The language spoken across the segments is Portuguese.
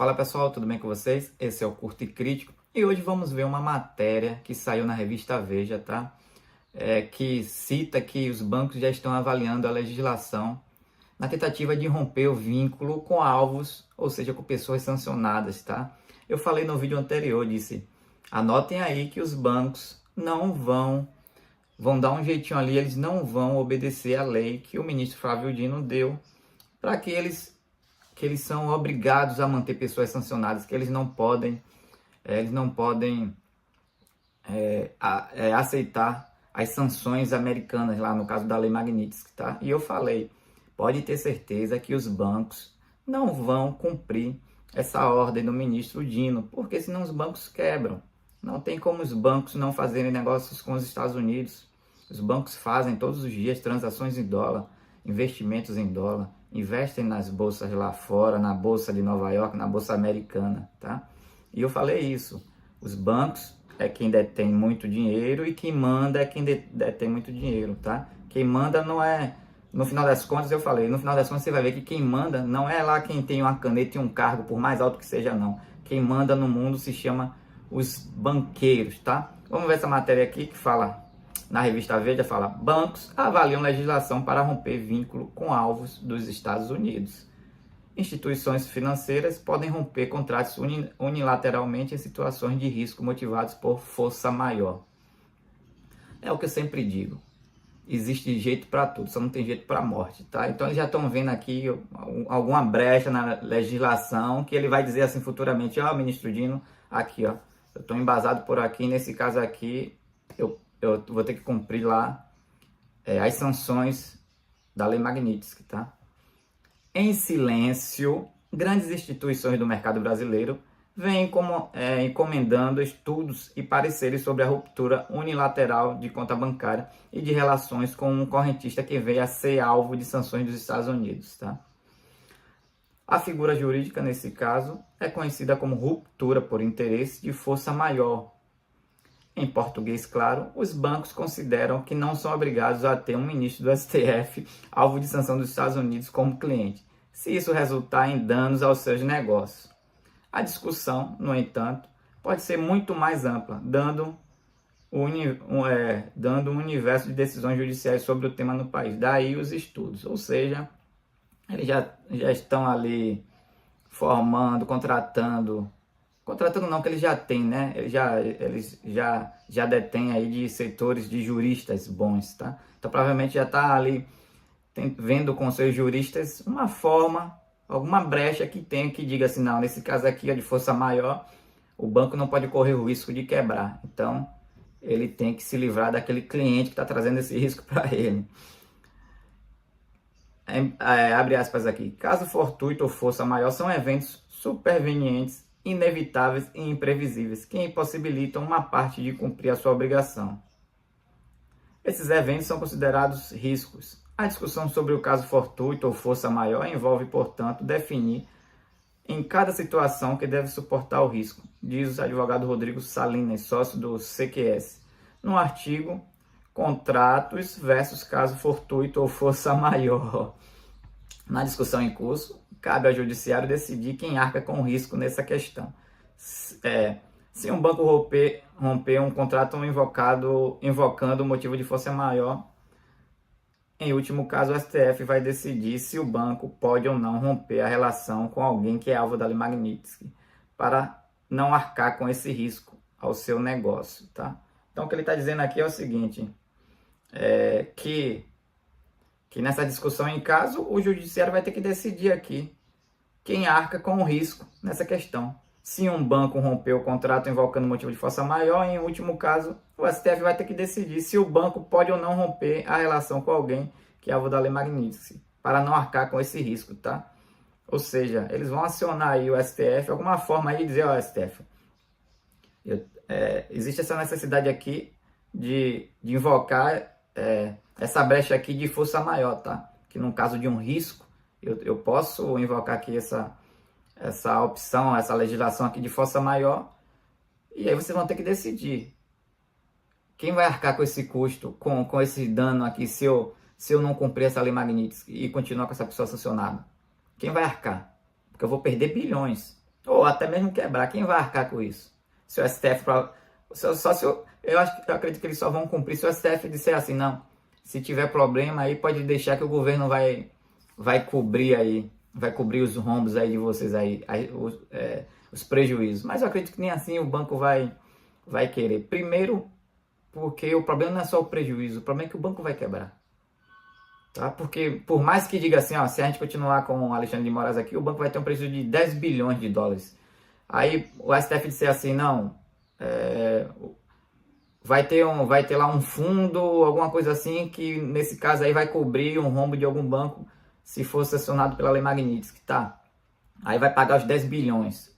Fala pessoal, tudo bem com vocês? Esse é o Curto e Crítico e hoje vamos ver uma matéria que saiu na revista Veja, tá? Que cita que os bancos já estão avaliando a legislação na tentativa de romper o vínculo com alvos, ou seja, com pessoas sancionadas, tá? Eu falei no vídeo anterior, disse, anotem aí que os bancos não vão dar um jeitinho ali, eles não vão obedecer à lei que o ministro Flávio Dino deu para que eles são obrigados a manter pessoas sancionadas, que eles não podem aceitar as sanções americanas, lá no caso da Lei Magnitsky, tá? E eu falei, pode ter certeza que os bancos não vão cumprir essa ordem do ministro Dino, porque senão os bancos quebram. Não tem como os bancos não fazerem negócios com os Estados Unidos. Os bancos fazem todos os dias transações em dólar, investimentos em dólar, investem nas bolsas lá fora, na bolsa de Nova York, na bolsa americana, tá? E eu falei isso, os bancos é quem detém muito dinheiro e quem manda é quem detém muito dinheiro, tá? Quem manda não é, no final das contas eu falei, no final das contas você vai ver que quem manda não é lá quem tem uma caneta e um cargo, por mais alto que seja não. Quem manda no mundo se chama os banqueiros, tá? Vamos ver essa matéria aqui que fala, na revista Veja, fala, bancos avaliam legislação para romper vínculo com alvos dos Estados Unidos. Instituições financeiras podem romper contratos unilateralmente em situações de risco motivados por força maior. É o que eu sempre digo. Existe jeito para tudo, só não tem jeito para morte, tá? Então eles já estão vendo aqui alguma brecha na legislação que ele vai dizer assim futuramente, ó, ministro Dino, aqui, ó, eu estou embasado por aqui, nesse caso aqui, eu vou ter que cumprir lá as sanções da Lei Magnitsky, tá? Em silêncio, grandes instituições do mercado brasileiro vêm encomendando estudos e pareceres sobre a ruptura unilateral de conta bancária e de relações com um correntista que veio a ser alvo de sanções dos Estados Unidos, tá? A figura jurídica, nesse caso, é conhecida como ruptura por interesse de força maior. Em português, claro, os bancos consideram que não são obrigados a ter um ministro do STF alvo de sanção dos Estados Unidos como cliente, se isso resultar em danos aos seus negócios. A discussão, no entanto, pode ser muito mais ampla, dando um universo de decisões judiciais sobre o tema no país. Daí os estudos, ou seja, eles já estão ali formando, contratando não, que eles já têm, né? Eles já detêm aí de setores de juristas bons, tá? Então provavelmente já está ali vendo com seus juristas uma forma, alguma brecha que tenha que diga assim, não, nesse caso aqui é de força maior, o banco não pode correr o risco de quebrar. Então ele tem que se livrar daquele cliente que está trazendo esse risco para ele. Abre aspas aqui, caso fortuito ou força maior são eventos supervenientes, inevitáveis e imprevisíveis, que impossibilitam uma parte de cumprir a sua obrigação. Esses eventos são considerados riscos. A discussão sobre o caso fortuito ou força maior envolve, portanto, definir em cada situação que deve suportar o risco, diz o advogado Rodrigo Salinas, sócio do CQS, no artigo Contratos versus caso fortuito ou força maior. Na discussão em curso, cabe ao judiciário decidir quem arca com o risco nessa questão. Se um banco romper um contrato invocando o motivo de força maior, em último caso, o STF vai decidir se o banco pode ou não romper a relação com alguém que é alvo da Lei Magnitsky, para não arcar com esse risco ao seu negócio, tá? Então, o que ele está dizendo aqui é o seguinte, que nessa discussão em caso, o judiciário vai ter que decidir aqui quem arca com o risco nessa questão. Se um banco rompeu o contrato invocando motivo de força maior, em último caso, o STF vai ter que decidir se o banco pode ou não romper a relação com alguém que é alvo da Lei Magnitsky, para não arcar com esse risco, tá? Ou seja, eles vão acionar aí o STF, alguma forma aí, dizer, ó, STF, existe essa necessidade aqui de invocar essa brecha aqui de força maior, tá? Que no caso de um risco, eu posso invocar aqui essa opção, essa legislação aqui de força maior, e aí vocês vão ter que decidir quem vai arcar com esse custo, com esse dano aqui, se eu não cumprir essa Lei Magnitsky e continuar com essa pessoa sancionada. Quem vai arcar? Porque eu vou perder bilhões. ou até mesmo quebrar. Quem vai arcar com isso? Se o STF, eu acredito que eles só vão cumprir se o STF disser assim, não, se tiver problema aí pode deixar que o governo vai cobrir aí, vai cobrir os rombos aí de vocês aí, os prejuízos. Mas eu acredito que nem assim o banco vai querer. Primeiro, porque o problema não é só o prejuízo, o problema é que o banco vai quebrar. Tá? Porque por mais que diga assim, ó, se a gente continuar com o Alexandre de Moraes aqui, o banco vai ter um prejuízo de 10 bilhões de dólares. Aí o STF disser assim, não, vai ter lá um fundo, alguma coisa assim, que nesse caso aí vai cobrir um rombo de algum banco se for sancionado pela Lei Magnitsky, tá? Aí vai pagar os 10 bilhões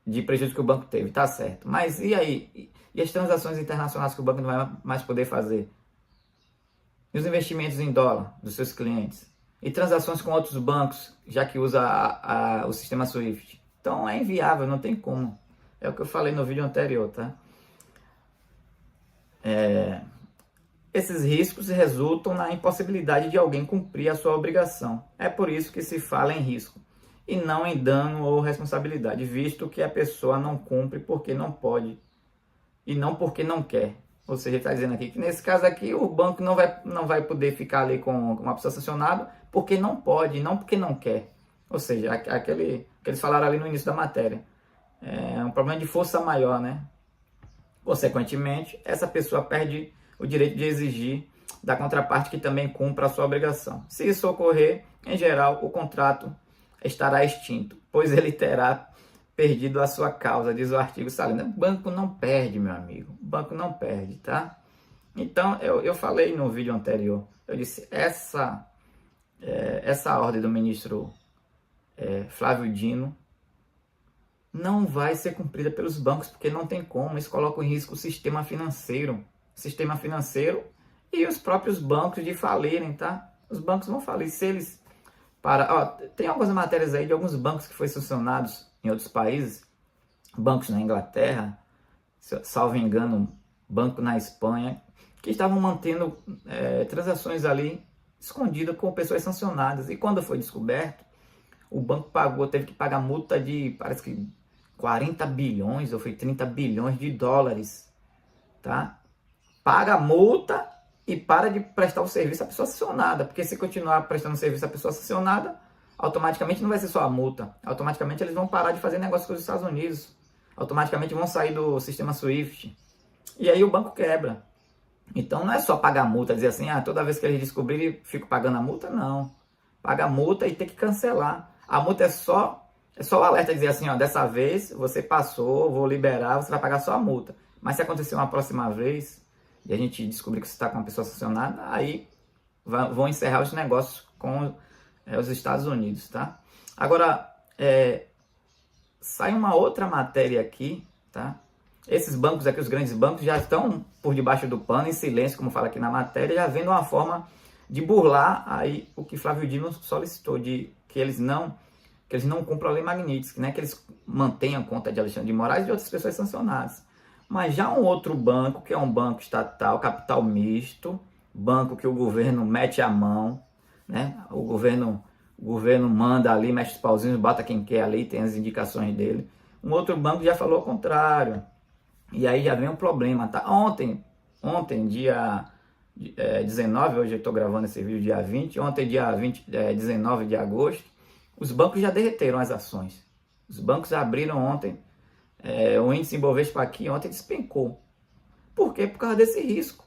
de prejuízo que o banco teve, tá certo. Mas e aí? E as transações internacionais que o banco não vai mais poder fazer? E os investimentos em dólar dos seus clientes? E transações com outros bancos, já que usa o sistema SWIFT? Então é inviável, não tem como. É o que eu falei no vídeo anterior, tá? Esses riscos resultam na impossibilidade de alguém cumprir a sua obrigação. É por isso que se fala em risco, e não em dano ou responsabilidade, visto que a pessoa não cumpre porque não pode, e não porque não quer. Ou seja, está dizendo aqui que nesse caso aqui o banco não vai poder ficar ali com uma pessoa sancionada porque não pode, não porque não quer. Ou seja, aquele que eles falaram ali no início da matéria. É um problema de força maior, né? Consequentemente, essa pessoa perde o direito de exigir da contraparte que também cumpra a sua obrigação. Se isso ocorrer, em geral, o contrato estará extinto, pois ele terá perdido a sua causa, diz o artigo saliente. O banco não perde, meu amigo. O banco não perde, tá? Então, eu falei no vídeo anterior, eu disse, essa ordem do ministro Flávio Dino não vai ser cumprida pelos bancos, porque não tem como. Isso coloca em risco o sistema financeiro e os próprios bancos de falirem, tá? Os bancos vão falir se eles tem algumas matérias aí de alguns bancos que foram sancionados em outros países, bancos na Inglaterra, salvo engano, banco na Espanha, que estavam mantendo transações ali escondidas com pessoas sancionadas. E quando foi descoberto, o banco teve que pagar multa de, parece que 40 bilhões ou foi 30 bilhões de dólares, tá? Paga a multa e para de prestar o serviço à pessoa sancionada, porque se continuar prestando serviço à pessoa sancionada, automaticamente não vai ser só a multa, automaticamente eles vão parar de fazer negócio com os Estados Unidos, automaticamente vão sair do sistema SWIFT, e aí o banco quebra. Então não é só pagar a multa, dizer assim, toda vez que eles descobrirem, fico pagando a multa, não. Paga a multa e tem que cancelar. A multa é só o alerta, dizer assim, dessa vez você passou, vou liberar, você vai pagar só a multa. Mas se acontecer uma próxima vez, e a gente descobrir que você está com uma pessoa sancionada, aí vão encerrar os negócios com os Estados Unidos, tá? Agora, sai uma outra matéria aqui, tá? Esses bancos aqui, os grandes bancos, já estão por debaixo do pano, em silêncio, como fala aqui na matéria, já vendo uma forma de burlar aí o que Flávio Dino solicitou, de que eles não cumpram a Lei Magnitsky, né? Que eles mantenham conta de Alexandre de Moraes e de outras pessoas sancionadas. Mas já um outro banco, que é um banco estatal, capital misto, banco que o governo mete a mão, né? O governo manda ali, mexe os pauzinhos, bota quem quer ali, tem as indicações dele. Um outro banco já falou ao contrário. E aí já vem um problema, tá? Ontem dia 19, hoje eu estou gravando esse vídeo dia 20, ontem dia 19 de agosto, os bancos já derreteram as ações. Os bancos abriram ontem, o índice Ibovespa aqui ontem despencou. Por quê? Por causa desse risco.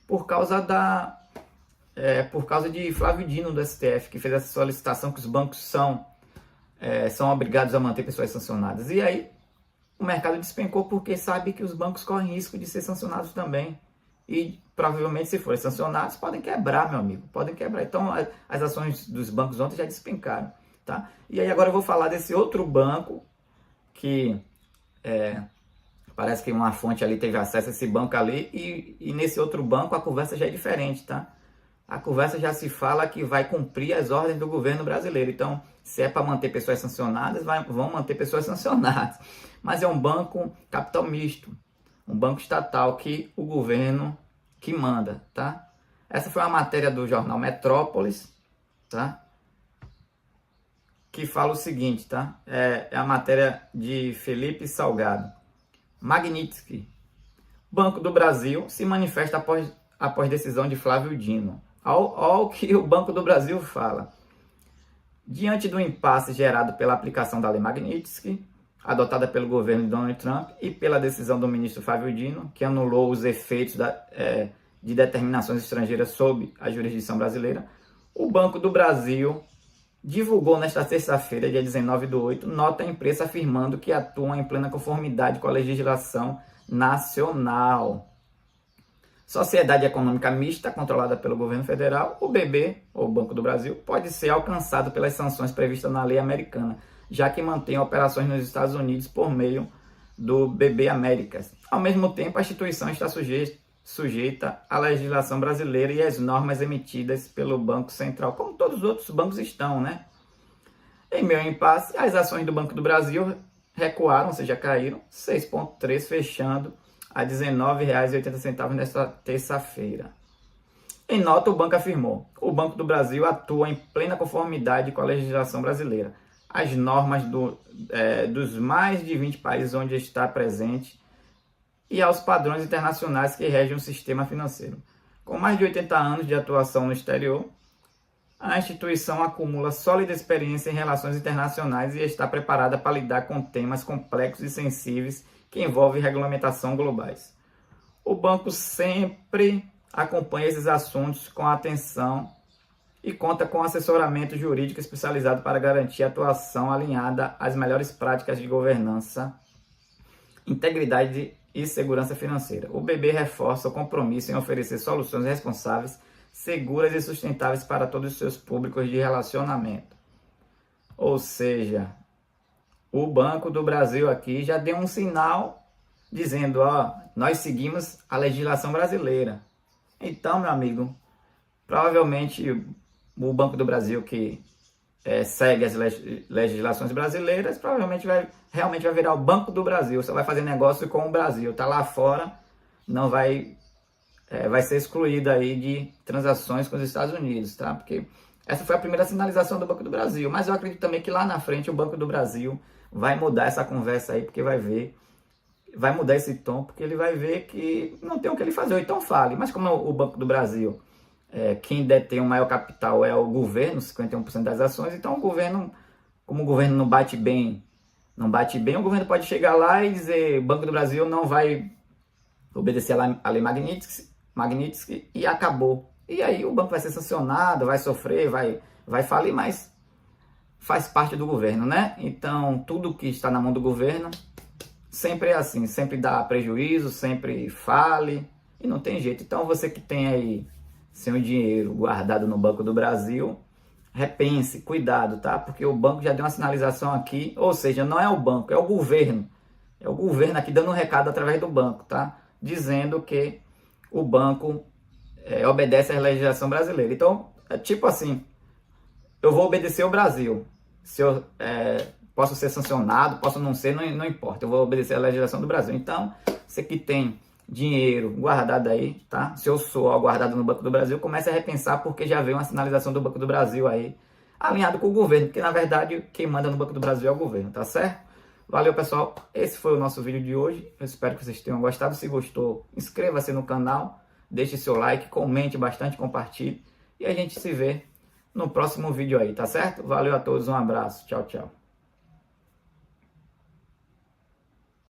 Por causa de Flávio Dino do STF, que fez essa solicitação que os bancos são obrigados a manter pessoas sancionadas. E aí o mercado despencou porque sabe que os bancos correm risco de ser sancionados também. E provavelmente, se forem sancionados, podem quebrar, meu amigo. Podem quebrar. Então, as ações dos bancos ontem já despencaram. Tá? E aí agora eu vou falar desse outro banco que parece que uma fonte ali teve acesso a esse banco ali e nesse outro banco a conversa já é diferente, tá? A conversa já se fala que vai cumprir as ordens do governo brasileiro. Então, se é para manter pessoas sancionadas, vão manter pessoas sancionadas. Mas é um banco capital misto, um banco estatal que o governo que manda, tá? Essa foi uma matéria do jornal Metrópolis, tá? que fala o seguinte, tá? É a matéria de Felipe Salgado. Magnitsky. Banco do Brasil se manifesta após decisão de Flávio Dino. Olha o que o Banco do Brasil fala. Diante do impasse gerado pela aplicação da Lei Magnitsky, adotada pelo governo de Donald Trump, e pela decisão do ministro Flávio Dino, que anulou os efeitos de determinações estrangeiras sob a jurisdição brasileira, o Banco do Brasil divulgou nesta terça-feira, dia 19/8, nota imprensa afirmando que atuam em plena conformidade com a legislação nacional. Sociedade Econômica Mista, controlada pelo governo federal, o BB, ou Banco do Brasil, pode ser alcançado pelas sanções previstas na lei americana, já que mantém operações nos Estados Unidos por meio do BB Américas. Ao mesmo tempo, a instituição está sujeita à legislação brasileira e às normas emitidas pelo Banco Central, como todos os outros bancos estão, né? Em meio ao impasse, as ações do Banco do Brasil recuaram, ou seja, caíram 6,3%, fechando a R$ 19,80 nesta terça-feira. Em nota, o banco afirmou: o Banco do Brasil atua em plena conformidade com a legislação brasileira, as normas dos mais de 20 países onde está presente e aos padrões internacionais que regem o sistema financeiro. Com mais de 80 anos de atuação no exterior, a instituição acumula sólida experiência em relações internacionais e está preparada para lidar com temas complexos e sensíveis que envolvem regulamentação globais. O banco sempre acompanha esses assuntos com atenção e conta com assessoramento jurídico especializado para garantir a atuação alinhada às melhores práticas de governança, integridade e segurança financeira. O BB reforça o compromisso em oferecer soluções responsáveis, seguras e sustentáveis para todos os seus públicos de relacionamento. Ou seja, o Banco do Brasil aqui já deu um sinal dizendo, nós seguimos a legislação brasileira. Então, meu amigo, provavelmente o Banco do Brasil que segue as legislações brasileiras, provavelmente realmente vai virar o Banco do Brasil, só vai fazer negócio com o Brasil, tá lá fora, não vai ser excluído aí de transações com os Estados Unidos, tá? Porque essa foi a primeira sinalização do Banco do Brasil, mas eu acredito também que lá na frente o Banco do Brasil vai mudar essa conversa aí, porque vai mudar esse tom, porque ele vai ver que não tem o que ele fazer, ou então fale, mas como o Banco do Brasil, quem detém o maior capital é o governo, 51% das ações, então o governo, como o governo não bate bem, o governo pode chegar lá e dizer, o Banco do Brasil não vai obedecer a lei Magnitsky e acabou. E aí o banco vai ser sancionado, vai sofrer, vai falir, mas faz parte do governo, né? Então, tudo que está na mão do governo sempre é assim, sempre dá prejuízo, sempre fale, e não tem jeito. Então, você que tem aí seu dinheiro guardado no Banco do Brasil, repense, cuidado, tá? Porque o banco já deu uma sinalização aqui, ou seja, não é o banco, é o governo. É o governo aqui dando um recado através do banco, tá? Dizendo que o banco obedece à legislação brasileira. Então, é tipo assim, eu vou obedecer ao Brasil. Se eu posso ser sancionado, posso não ser, não importa. Eu vou obedecer à legislação do Brasil. Então, você que tem dinheiro guardado aí, tá? Se eu sou guardado no Banco do Brasil, comece a repensar, porque já veio uma sinalização do Banco do Brasil aí, alinhado com o governo, porque na verdade quem manda no Banco do Brasil é o governo, tá certo? Valeu, pessoal. Esse foi o nosso vídeo de hoje. Eu espero que vocês tenham gostado. Se gostou, inscreva-se no canal, deixe seu like, comente bastante, compartilhe. E a gente se vê no próximo vídeo aí, tá certo? Valeu a todos, um abraço. Tchau, tchau.